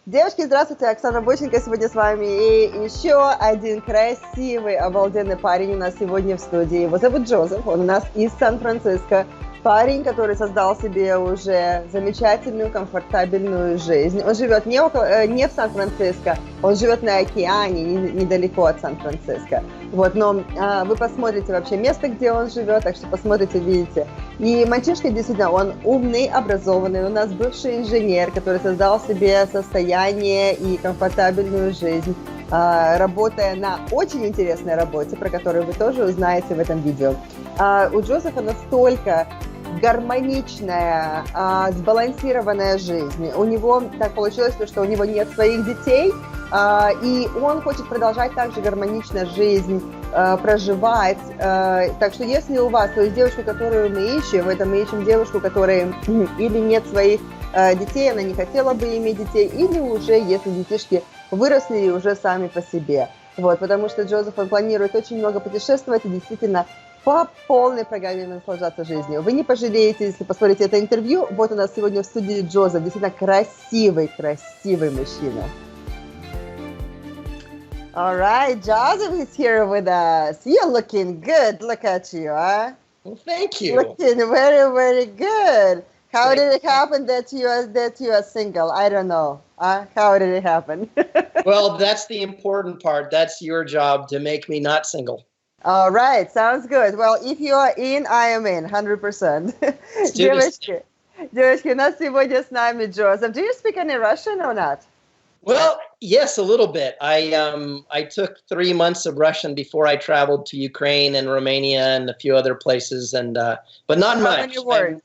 Девочки, здравствуйте, Оксана Боченко сегодня с вами. И еще один красивый, обалденный парень у нас сегодня в студии. Его зовут Джозеф, он у нас из Сан-Франциско. Парень, который создал себе уже замечательную, комфортабельную жизнь. Он живет не в Сан-Франциско, он живет на океане, недалеко от Сан-Франциско. Вот, но вы посмотрите вообще место, где он живет, так что посмотрите, видите. И мальчишка действительно, он умный, образованный, у нас бывший инженер, который создал себе состояние и комфортабельную жизнь, работая на очень интересной работе, про которую вы тоже узнаете в этом видео. У Джозефа настолько гармоничная, сбалансированная жизнь. У него так получилось, что у него нет своих детей, и он хочет продолжать также гармонично жизнь проживать. Так что если у вас, то есть девушку, которую мы ищем девушку, которая или нет своих детей, она не хотела бы иметь детей, или уже, если детишки выросли и уже сами по себе. Вот, потому что Джозеф, он планирует очень много путешествовать и действительно по полной программе наслаждаться жизнью. Вы не пожалеете, если посмотрите это интервью. Вот у нас сегодня в студии Джозеф, действительно красивый мужчина. All right, Joseph is here with us. You're looking good. Look at you, huh? Well, thank you. Looking very, very good. How did it happen that you are single? I don't know. How did it happen? Well, that's the important part. That's your job to make me not single. All right, sounds good. Well, if you are in, I am in, 100%. Девочки, у нас сегодня с нами Джозеф. Do you speak any Russian or not? Well, yes, a little bit. I took 3 months of Russian before I traveled to Ukraine and Romania and a few other places, and but not much. How many words?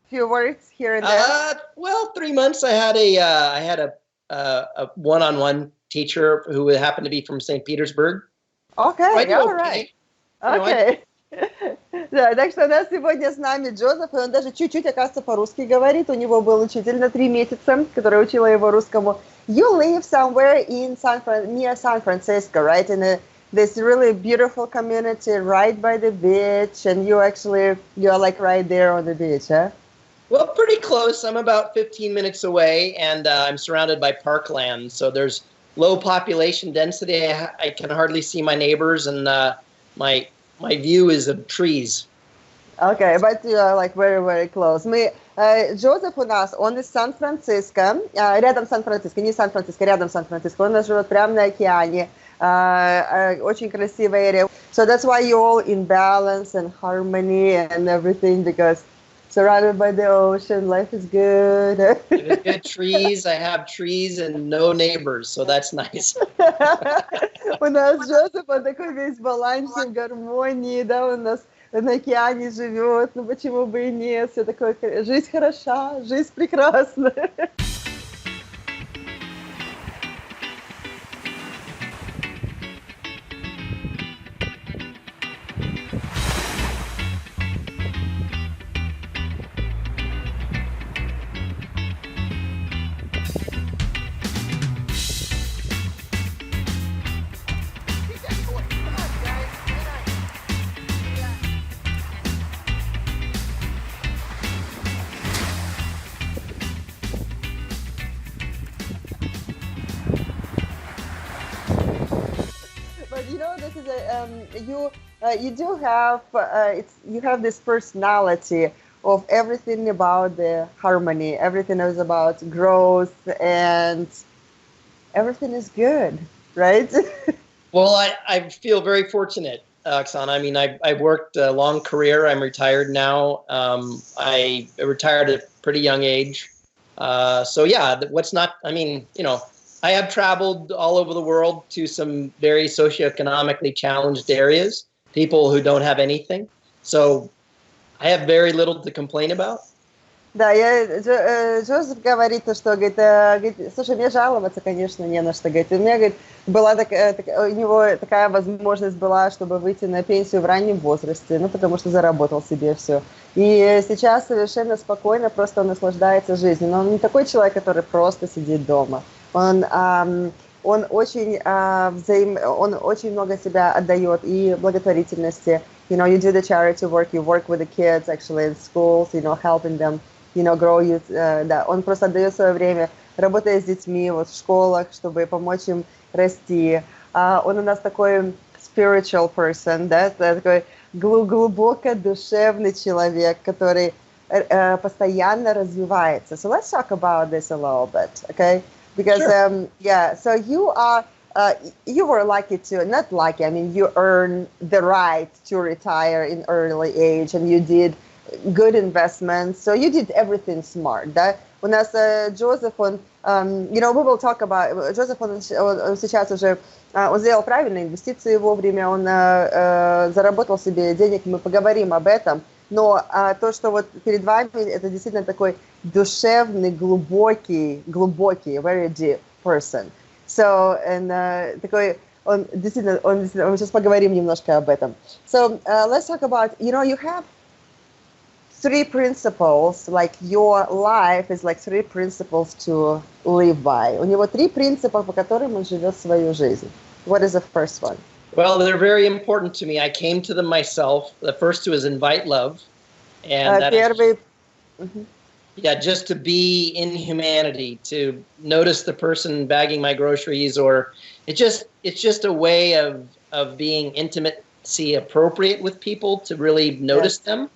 Few words here and there. Well, 3 months. I had a one-on-one teacher who happened to be from St. Petersburg. Okay, all right. Окей. Да, так что у нас сегодня с нами Джозеф, и он даже чуть-чуть, оказывается, по-русски говорит. У него был учитель на 3 месяца, который учила его русскому. You live somewhere in near San Francisco, right? In this really beautiful community right by the beach, and you're like right there on the beach, huh? Well, pretty close. I'm about 15 minutes away, and I'm surrounded by parkland, so there's low population density. I can hardly see my neighbors, and my view is of trees. Okay, but you are like very, very close. Джозеф у нас, он из Сан-Франциско, рядом Сан-Франциско, не Сан-Франциско, рядом Сан-Франциско. Он у нас живет прямо на океане, очень красивая area. So that's why you're all in balance and harmony and everything, because surrounded by the ocean, life is good. Good trees. I have trees and no neighbors, so that's nice. У нас Джозеф, он такой весь в балансе, в гармонии, да, у нас на океане живет, ну почему бы и нет, все такое, жизнь хороша, жизнь прекрасна. But you know, this is you do have you have this personality of everything about the harmony. Everything is about growth, and everything is good, right? Well, I feel very fortunate, Oksana. I mean, I've worked a long career. I'm retired now. I retired at a pretty young age. So yeah, I have traveled all over the world to some very socioeconomically challenged areas, people who don't have anything. So I have very little to complain about. Да, Джозеф говорит, что, говорит, слушай, мне жаловаться, конечно, не на что, говорит, у меня, говорит, была у него такая возможность была, чтобы выйти на пенсию в раннем возрасте, ну, потому что заработал себе все. И сейчас совершенно спокойно, просто он наслаждается жизнью, но он не такой человек, который просто сидит дома. Он очень много себя отдает и благотворительности. You know, you do the charity work, you work with the kids actually in schools, you know, helping them, you know, grow youth. Да, он просто отдает свое время работая с детьми вот в школах, чтобы помочь им расти. Он у нас такой spiritual person, да, такой глубоко душевный человек, который постоянно развивается. So let's talk about this a little bit, okay? Because sure. So you were lucky to, not lucky, I mean, you earned the right to retire in early age, and you did good investments, so you did everything smart, да? У нас Джозеф, он, we will talk about, Джозеф, он сейчас уже, он сделал правильные инвестиции вовремя, он заработал себе денег, мы поговорим об этом, но то, что вот перед вами, это действительно такой душевный, глубокий, very deep person. So, and такой, он действительно, мы сейчас поговорим немножко об этом. So, let's talk about, you have 3 principles, like your life is like 3 principles to live by. У него 3 принципа, по которым он живет свою жизнь. What is the first one? Well, they're very important to me. I came to them myself. The first two is invite love. And Первый... Yeah, just to be in humanity, to notice the person bagging my groceries, or it's just a way of being intimacy appropriate with people, to really notice them.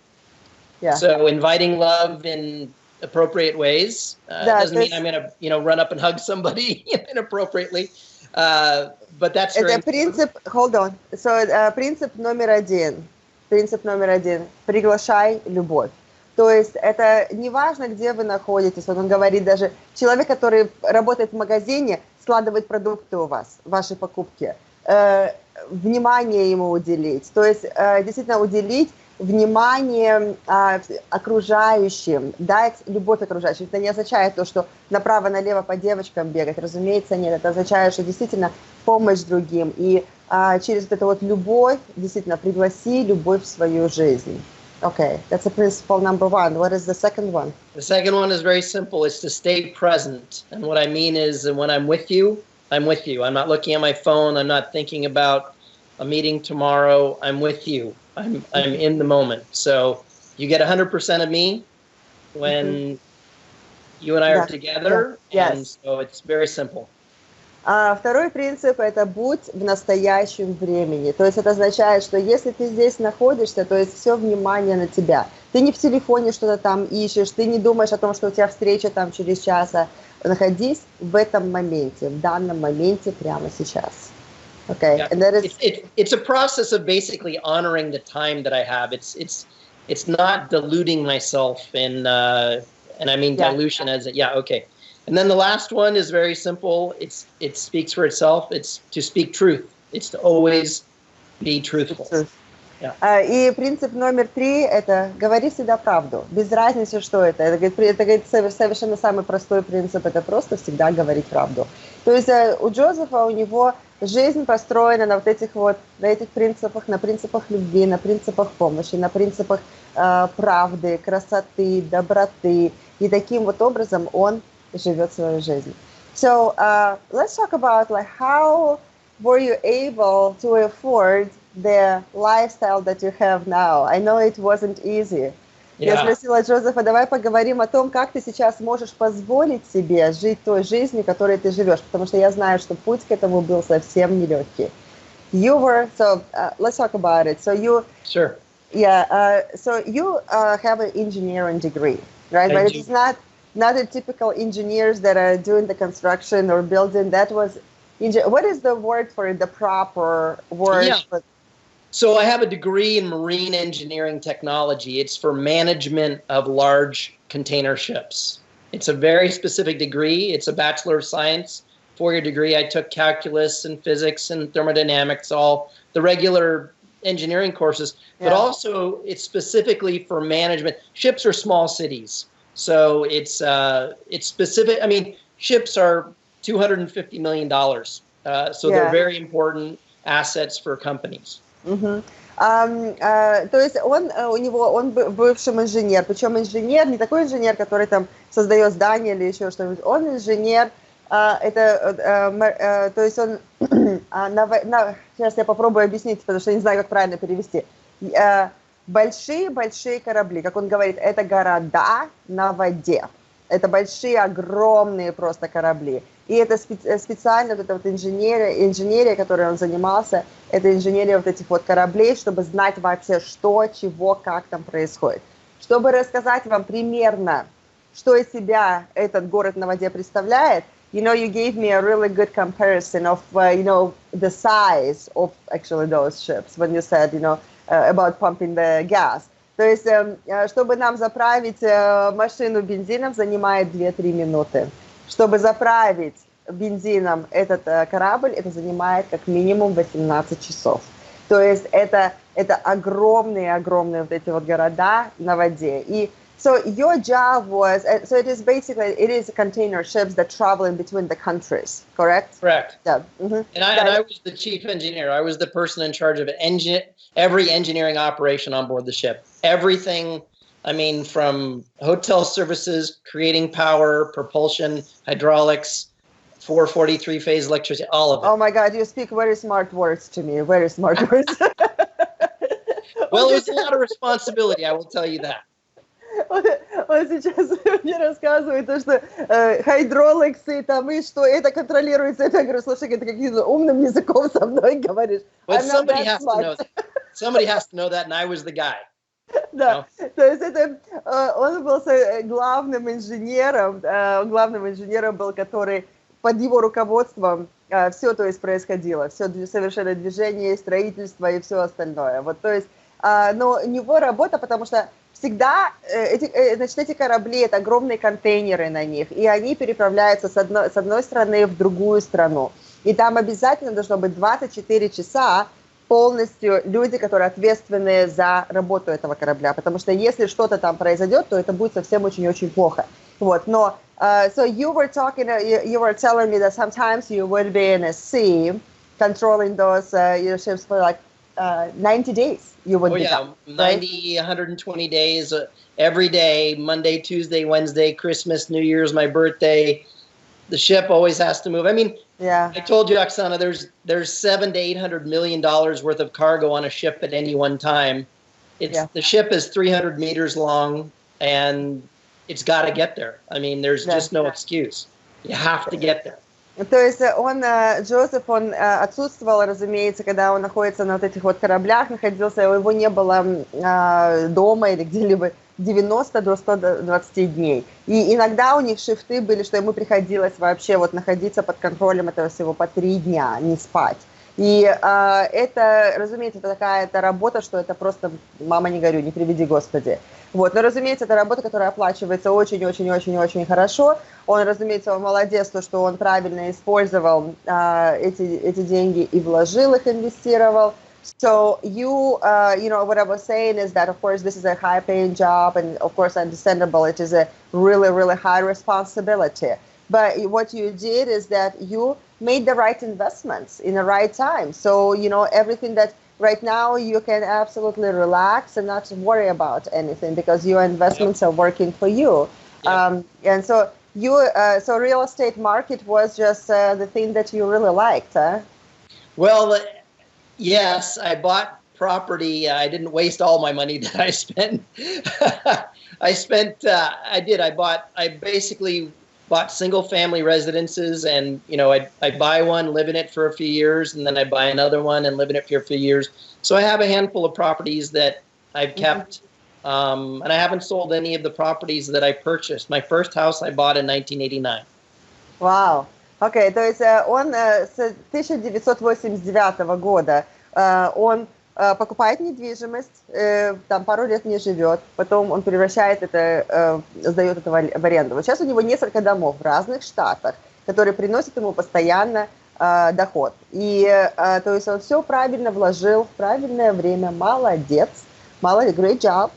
Yeah. So inviting love in appropriate ways doesn't mean I'm going to run up and hug somebody inappropriately. But that's very принцип. Hold on. So принцип номер один. Приглашай любовь. То есть это не важно, где вы находитесь. Вот он говорит, даже человек, который работает в магазине, складывает продукты у вас, ваши покупки. Внимание ему уделить. То есть действительно уделить внимание окружающим, дать любовь окружающим. Это не означает то, что направо-налево по девочкам бегать. Разумеется, нет. Это означает, что действительно помощь другим. И через вот эту вот любовь, действительно, пригласи любовь в свою жизнь. Okay, that's a principle number 1. What is the second one? The second one is very simple. It's to stay present. And what I mean is when I'm with you, I'm with you. I'm not looking at my phone. I'm not thinking about a meeting tomorrow. I'm with you. I'm in the moment. So you get 100% of me when you and I are together. Yes. And so it's very simple. Второй принцип – это будь в настоящем времени. То есть это означает, что если ты здесь находишься, то есть все внимание на тебя. Ты не в телефоне что-то там ищешь, ты не думаешь о том, что у тебя встреча там через час. Находись в этом моменте, в данном моменте прямо сейчас. Okay. Yeah. And that is... it's a process of basically honoring the time that I have. It's not diluting myself in, and I mean dilution as okay. And then the last one is very simple. It speaks for itself. It's to speak truth. It's to always be truthful. Yeah. И принцип номер 3 – это говори всегда правду. Без разницы, что это. Это совершенно самый простой принцип. Это просто всегда говорить правду. То есть у Джозефа, у него жизнь построена на вот этих вот, на этих принципах, на принципах любви, на принципах помощи, на принципах правды, красоты, доброты. И таким вот образом он живет свою жизнь. So let's talk about like how were you able to afford the lifestyle that you have now? I know it wasn't easy. Я спросила Джозефа, давай поговорим о том, как ты сейчас можешь позволить себе жить той жизнью, которой ты живешь, потому что я знаю, что путь к этому был совсем нелегкий. You were, so let's talk about it. So you, sure, so you have an engineering degree, right? I But do. It's not the typical engineers that are doing the construction or building. That was, what is the word for it, the proper word? Yeah. So I have a degree in marine engineering technology. It's for management of large container ships. It's a very specific degree. It's a Bachelor of Science, 4-year degree. I took calculus and physics and thermodynamics, all the regular engineering courses, but also it's specifically for management. Ships are small cities. So it's specific. I mean, ships are $250 million. So they're very important assets for companies. То есть он бывший инженер, причем инженер, не такой инженер, который там создает здание или еще что-нибудь, он инженер, то есть он, сейчас я попробую объяснить, потому что я не знаю, как правильно перевести, большие корабли, как он говорит, это города на воде. Это большие, огромные просто корабли. И это специально вот эта вот инженерия, которой он занимался, это инженерия вот этих вот кораблей, чтобы знать вообще, что, чего, как там происходит. Чтобы рассказать вам примерно, что из себя этот город на воде представляет, you gave me a really good comparison of, the size of actually those ships when you said, about pumping the gas. То есть, чтобы нам заправить машину бензином, занимает 2-3 минуты. Чтобы заправить бензином этот корабль, это занимает как минимум 18 часов. То есть, это огромные вот эти вот города на воде. И so your job was, so it is container ships that travel in between the countries, correct? Correct. Yeah. Mm-hmm. And I was the chief engineer. I was the person in charge of every engineering operation on board the ship. Everything, from hotel services, creating power, propulsion, hydraulics, 443-phase electricity, all of it. Oh my God, you speak very smart words to me, very smart words. Well, it was a lot of responsibility, I will tell you that. Он сейчас мне рассказывает, что хайдроликсы там и что это контролируется. Я говорю, слушай, ты каким-то умным языком со мной говоришь. But somebody has to know that. Somebody has to know that, and I was the guy. Да, то есть он был главным инженером был, который под его руководством все, то есть, происходило, все совершенно движение, строительство и все остальное. Вот, то есть, но у него работа, потому что всегда эти корабли, это огромные контейнеры на них, и они переправляются с одной страны в другую страну. И там обязательно должно быть 24 часа полностью люди, которые ответственны за работу этого корабля, потому что если что-то там произойдет, то это будет совсем очень-очень плохо. Вот, но so you were telling me that sometimes you would be in a sea controlling those ships for like 90 days. You would be down, 90, 120 days every day, Monday, Tuesday, Wednesday, Christmas, New Year's, my birthday. The ship always has to move. I told you, Oksana, there's $700 to $800 million worth of cargo on a ship at any one time. The ship is 300 meters long, and it's got to get there. There's just no excuse. You have to get there. То есть Джозеф, он отсутствовал, разумеется, когда он находится на вот этих вот кораблях, находился, его не было дома или где-либо 90 до 120 дней. И иногда у них шифты были, что ему приходилось вообще вот находиться под контролем этого всего по 3 дня, не спать. И это, разумеется, это такая-то работа, что это просто, мама не горюй, не приведи Господи. Вот. Но, разумеется, это работа, которая оплачивается очень-очень-очень-очень хорошо. Он, разумеется, он молодец, то, что он правильно использовал эти деньги и вложил их, инвестировал. So what I was saying is that, of course, this is a high-paying job, and, of course, understandable, it is a really, really high responsibility. But what you did is that you made the right investments in the right time. So, everything that right now you can absolutely relax and not worry about anything because your investments are working for you. And so so real estate market was just the thing that you really liked, huh? Well, yes, I bought property. I didn't waste all my money that I spent. I basically bought single-family residences, and I'd buy one, live in it for a few years, and then I'd buy another one and live in it for a few years. So I have a handful of properties that I've kept, and I haven't sold any of the properties that I purchased. My first house I bought in 1989. Wow. Окей, то есть он с 1989 года он покупает недвижимость, там пару лет не живет, потом он превращает это, сдает это в аренду. Вот сейчас у него несколько домов в разных штатах, которые приносят ему постоянно доход. И то есть он все правильно вложил в правильное время. Молодец. Great job.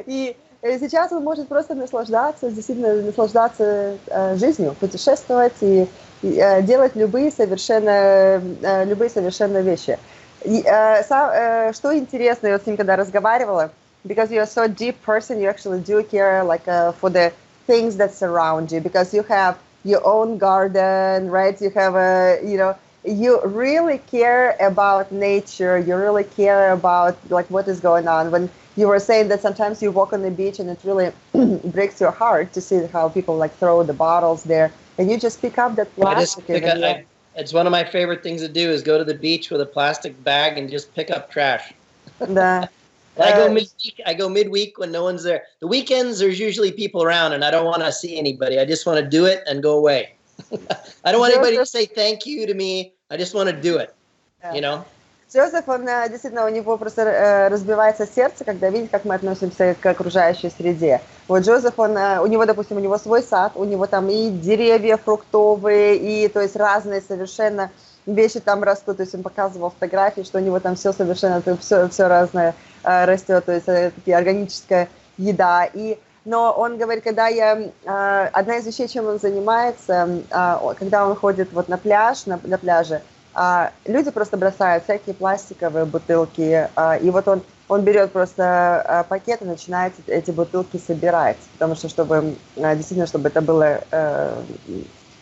И сейчас он может просто действительно наслаждаться жизнью, путешествовать и делать любые совершенно вещи. Что интересно, я вот с ним когда разговаривала, because you're so deep person, you actually do care for the things that surround you, because you have your own garden, right? You have you really care about nature. You really care about what is going on. When you were saying that sometimes you walk on the beach and it really breaks your heart to see how people like throw the bottles there, and you just pick up that plastic. It's one of my favorite things to do is go to the beach with a plastic bag and just pick up trash. I go midweek when no one's there. The weekends, there's usually people around, and I don't want to see anybody. I just want to do it and go away. I don't want anybody to say thank you to me. I just want to do it, you know? Джозеф, он действительно, у него просто разбивается сердце, когда видит, как мы относимся к окружающей среде. Вот Джозеф, у него, допустим, у него свой сад, у него там и деревья фруктовые, и то есть разные совершенно вещи там растут. То есть он показывал фотографии, что у него там все совершенно, все разное растет, то есть такие органическая еда. Но он говорит, одна из вещей, чем он занимается, когда он ходит вот на пляже, люди просто бросают всякие пластиковые бутылки, и вот он берет просто пакет и начинает эти бутылки собирать, потому что чтобы это было,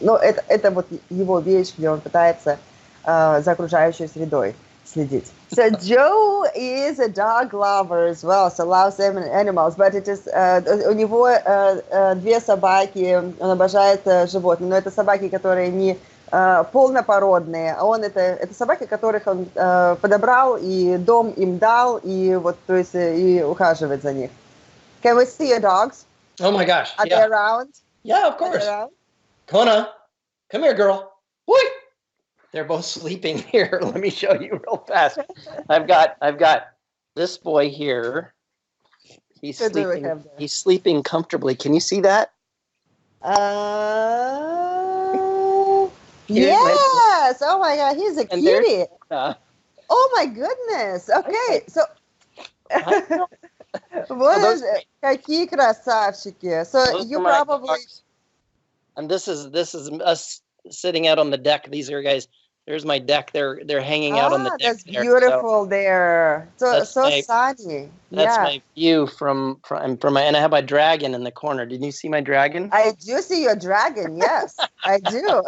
это вот его вещь, где он пытается за окружающей средой следить. So Joe is a dog lover as well, so loves animals, but it is, у него 2 собаки, он обожает животных, но это собаки, которые не полнопородные, а это собаки, которых он подобрал и дом им дал, и вот, то есть, и ухаживает за них. Can we see your dogs? Oh my gosh! Are they around? Yeah, of course. Kona, come here, girl. Boy, they're both sleeping here. Let me show you real fast. I've got this boy here. He's sleeping. He's sleeping comfortably. Can you see that? Yes! Oh my God, he's a cutie. Oh my goodness. Okay, so вот какие красавчики. So you probably. And this is us sitting out on the deck. These are guys. There's my deck. They're hanging out on the deck. That's beautiful there. So sunny. That's my view from my, and I have my dragon in the corner. Did you see my dragon? I do see your dragon. Yes, I do.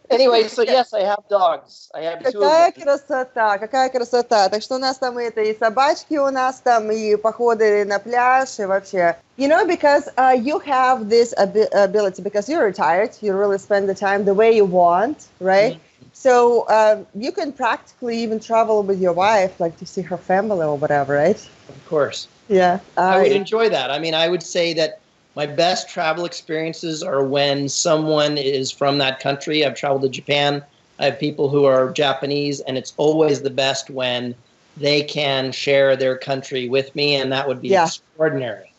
Anyway, so yes, I have dogs. I have 2 of them. Какая красота. Так что у нас там и собачки у нас там, и походы на пляж, и вообще. You know, because you have this ability, because you're retired, you really spend the time the way you want, right? Mm-hmm. So you can practically even travel with your wife, like to see her family or whatever, right? Of course. Yeah. I would enjoy that. I mean, I would say that my best travel experiences are when someone is from that country. I've traveled to Japan. I have people who are Japanese, and it's always the best when they can share their country with me, and that would be extraordinary.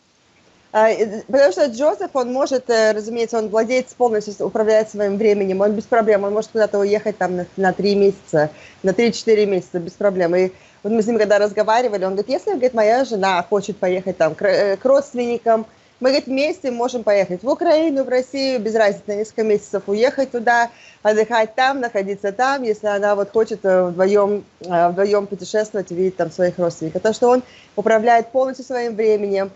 Потому что Джозеф, он может, разумеется, он владеет полностью, управляет своим временем, он без проблем, он может куда-то уехать там на 3 месяца, на 3-4 месяца, без проблем. И вот мы с ним когда разговаривали, он говорит, если, говорит, моя жена хочет поехать там к родственникам, мы, говорит, вместе можем поехать в Украину, в Россию, без разницы, на несколько месяцев уехать туда, отдыхать там, находиться там, если она вот хочет вдвоем путешествовать и видеть там своих родственников. Потому что он управляет полностью своим временем,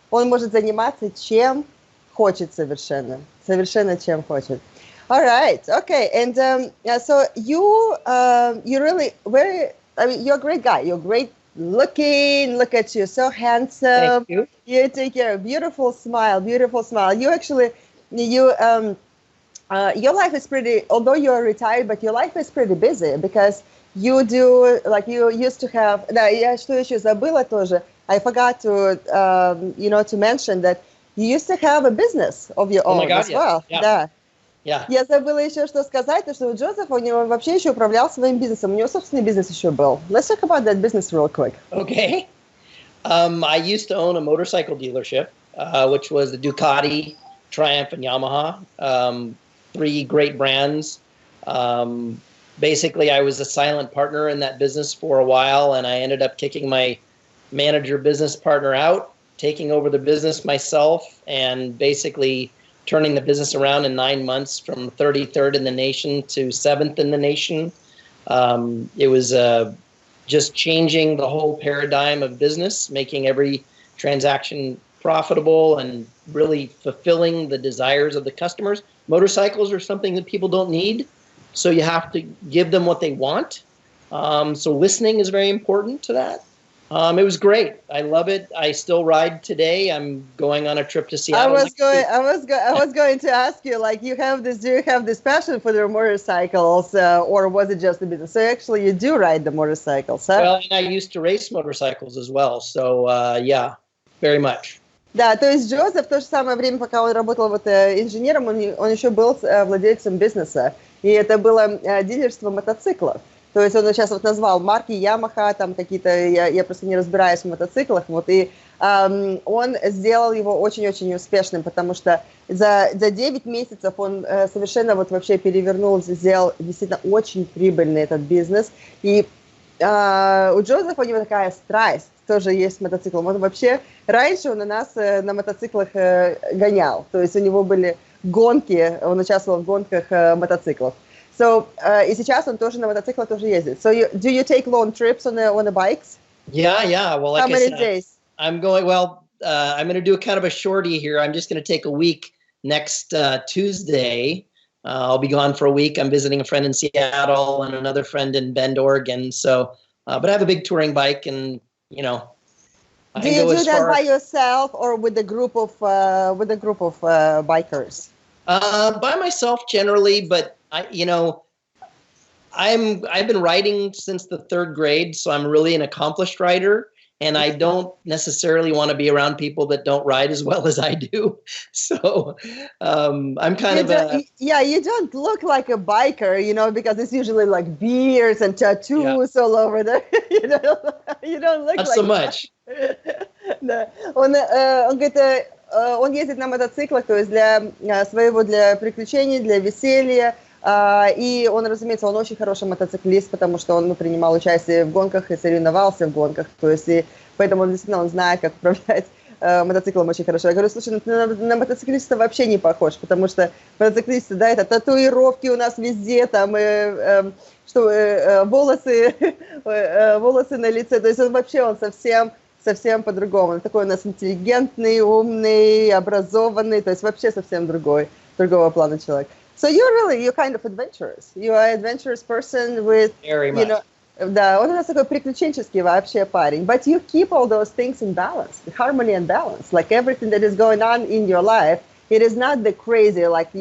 он может заниматься чем хочет совершенно чем хочет. All right, okay, and so you really you're a great guy. You're great looking. Look at you, so handsome. Thank you. You take care. Beautiful smile. You actually your life is pretty. Although you're retired, but your life is pretty busy because you do like you used to have. Да, я что еще забыла тоже. I forgot to, to mention that you used to have a business of your own as well. Yeah. Да. Yeah. Я забыла еще что сказать, то что у Джозефа, у него вообще еще управлял своим бизнесом. У него собственный бизнес еще был. Let's talk about that business real quick. Okay. I used to own a motorcycle dealership, which was the Ducati, Triumph, and Yamaha. 3 great brands. Basically, I was a silent partner in that business for a while, and I ended up kicking my manager business partner out, taking over the business myself, and basically turning the business around in 9 months from 33rd in the nation to 7th in the nation. It was just changing the whole paradigm of business, making every transaction profitable and really fulfilling the desires of the customers. Motorcycles are something that people don't need, so you have to give them what they want. So listening is very important to that. It was great. I love it. I still ride today. I'm going on a trip to Seattle. I was going to ask you, like, do you have this passion for the motorcycles, or was it just a business? So actually, you do ride the motorcycles, huh? Well, and I used to race motorcycles as well. So, yeah, very much. Да, то есть Джозеф в то же самое время, пока он работал вот инженером, он еще был владельцем бизнеса, и это было дилерство мотоциклов. То есть он сейчас вот назвал марки Yamaha, там какие-то, я просто не разбираюсь в мотоциклах, вот, и он сделал его очень-очень успешным, потому что за 9 месяцев он совершенно вот вообще перевернул, сделал действительно очень прибыльный этот бизнес, и у Джозефа у него такая страсть тоже есть с мотоциклом. Он вообще, раньше он у нас на мотоциклах гонял, то есть у него были гонки, он участвовал в гонках мотоциклов. So, и сейчас он тоже на мотоциклах тоже ездит. So, do you take long trips on the bikes? Yeah. Well, like How many days? I'm going, I'm going to do a kind of a shorty here. I'm just going to take a week next Tuesday. I'll be gone for a week. I'm visiting a friend in Seattle and another friend in Bend, Oregon. So, but I have a big touring bike, and you know. Do you do that by yourself or with a group of bikers? By myself generally, but I've been riding since the 3rd grade, so I'm really an accomplished rider. And I don't necessarily want to be around people that don't ride as well as I do. So I'm kind of you don't look like a biker, because it's usually like beards and tattoos all over there. You don't look not like so much. Да. Он говорит, он ездит на мотоциклах, то есть для приключений, для веселья. И он, разумеется, он очень хороший мотоциклист, потому что он принимал участие в гонках и соревновался в гонках. То есть, и поэтому он действительно знает, как управлять мотоциклом очень хорошо. Я говорю, слушай, ты на мотоциклиста вообще не похож, потому что мотоциклисты, да, это татуировки у нас везде, там, волосы на лице. То есть он вообще совсем по-другому. Он такой у нас интеллигентный, умный, образованный, то есть вообще совсем другого плана человек. So you're kind of adventurous. You are an adventurous person with, very much. Да, он у нас такой приключенческий вообще парень. But you keep all those things in balance, harmony and balance. Like everything that is going on in your life, it is not the crazy, like,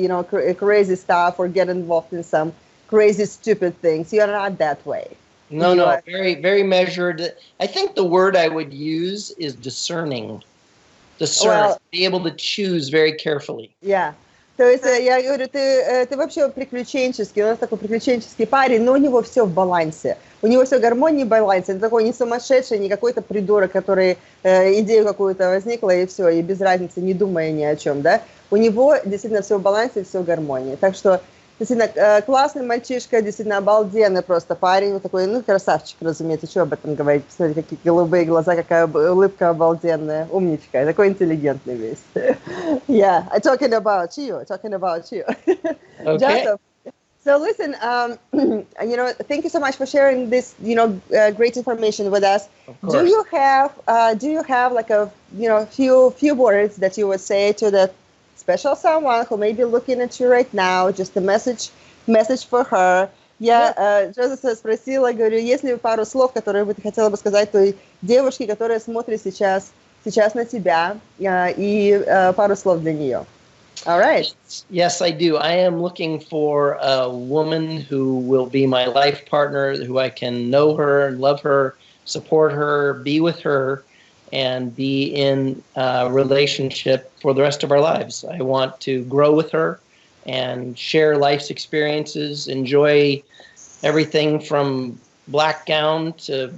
crazy stuff or get involved in some crazy, stupid things. You are not that way. No, very, very measured. I think the word I would use is discerning. Be able to choose very carefully. Yeah. То есть, я говорю, ты вообще приключенческий, у нас такой приключенческий парень, но у него все в балансе. У него все в гармонии и балансе. Он такой не сумасшедший, не какой-то придурок, который идею какую-то возникла, и все, и без разницы, не думая ни о чем, да. У него действительно все в балансе и все в гармонии. Так что, действительно, классный мальчишка, действительно обалденный просто парень, вот такой, красавчик, разумеется, что об этом говорить. Посмотрите, какие голубые глаза, какая улыбка обалденная, умничка, такой интеллигентный весь. Yeah, I'm talking about you. Okay. Joseph, so listen, thank you so much for sharing this, great information with us. Of course. Do you have like a, few words that you would say to the special someone who may be looking at you right now, just a message for her. Я Джозефа спросила, говорю, есть ли пару слов, которые ты хотела бы сказать той девушке, которая смотрит сейчас на тебя, и пару слов для нее. All right. Yes, I do. I am looking for a woman who will be my life partner, who I can know her, love her, support her, be with her, and be in a relationship for the rest of our lives. I want to grow with her and share life's experiences, enjoy everything from black gown to,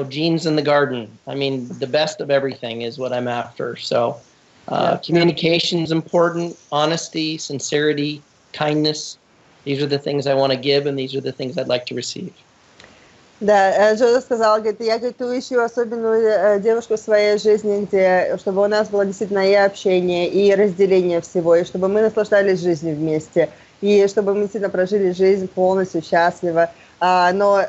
jeans in the garden. I mean, the best of everything is what I'm after. So communication is important, honesty, sincerity, kindness. These are the things I want to give, and these are the things I'd like to receive. Да, Джозеф сказал, говорит, я, говорит, ищу особенную девушку в своей жизни, чтобы у нас было действительно и общение, и разделение всего, и чтобы мы наслаждались жизнью вместе, и чтобы мы действительно прожили жизнь полностью счастливо. Но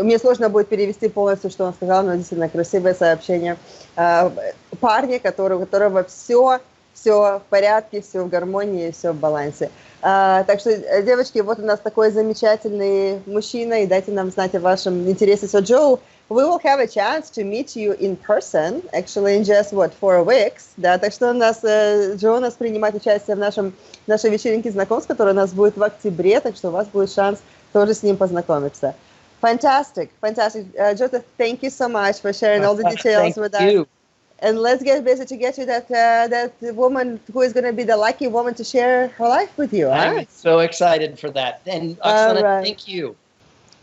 мне сложно будет перевести полностью, что он сказал, но действительно красивое сообщение. Парня, у которого все все в порядке, все в гармонии, все в балансе. Так что, девочки, вот у нас такой замечательный мужчина, и дайте нам знать о вашем интересе. So, Joe, we will have a chance to meet you in person, actually in just, 4 weeks, да, так что Джо у нас принимает участие в нашей вечеринке знакомств, которая у нас будет в октябре, так что у вас будет шанс тоже с ним познакомиться. Fantastic. Joseph, thank you so much for sharing all the details with us. And let's get busy to get you that woman who is going to be the lucky woman to share her life with you. I'm so excited for that. And Oksana, thank you.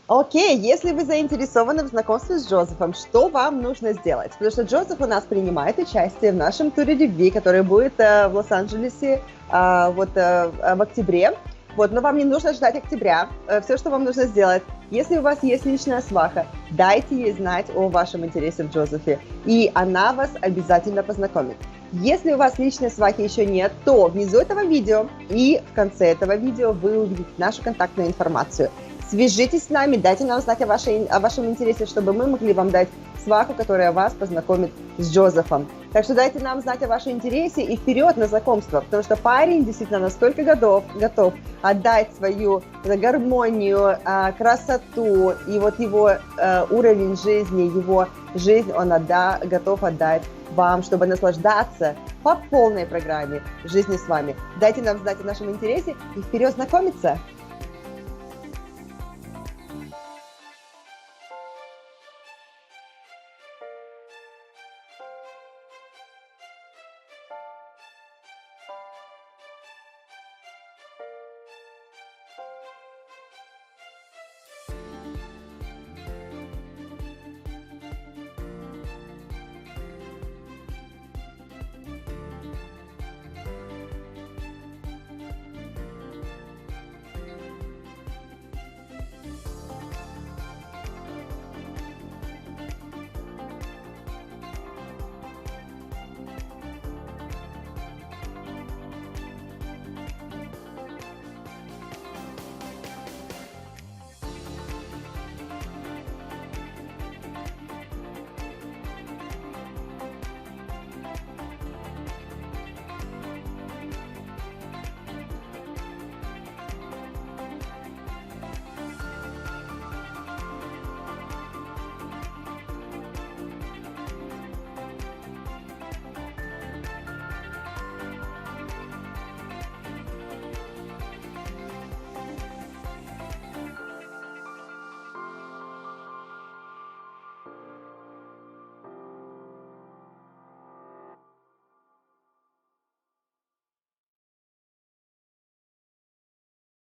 Окей, если вы заинтересованы в знакомстве с Джозефом, что вам нужно сделать? Потому что Джозеф у нас принимает участие в нашем туре любви, который будет в Лос-Анджелесе в октябре. Но вам не нужно ждать октября. Все, что вам нужно сделать, если у вас есть личная сваха, дайте ей знать о вашем интересе в Джозефе, и она вас обязательно познакомит. Если у вас личной свахи еще нет, то внизу этого видео и в конце этого видео вы увидите нашу контактную информацию. Свяжитесь с нами, дайте нам знать о вашем интересе, чтобы мы могли вам дать сваху, которая вас познакомит с Джозефом. Так что дайте нам знать о вашем интересе и вперед на знакомство, потому что парень действительно настолько готов отдать свою гармонию, красоту и его уровень жизни, его жизнь он готов отдать вам, чтобы наслаждаться по полной программе жизни с вами. Дайте нам знать о нашем интересе и вперед знакомиться!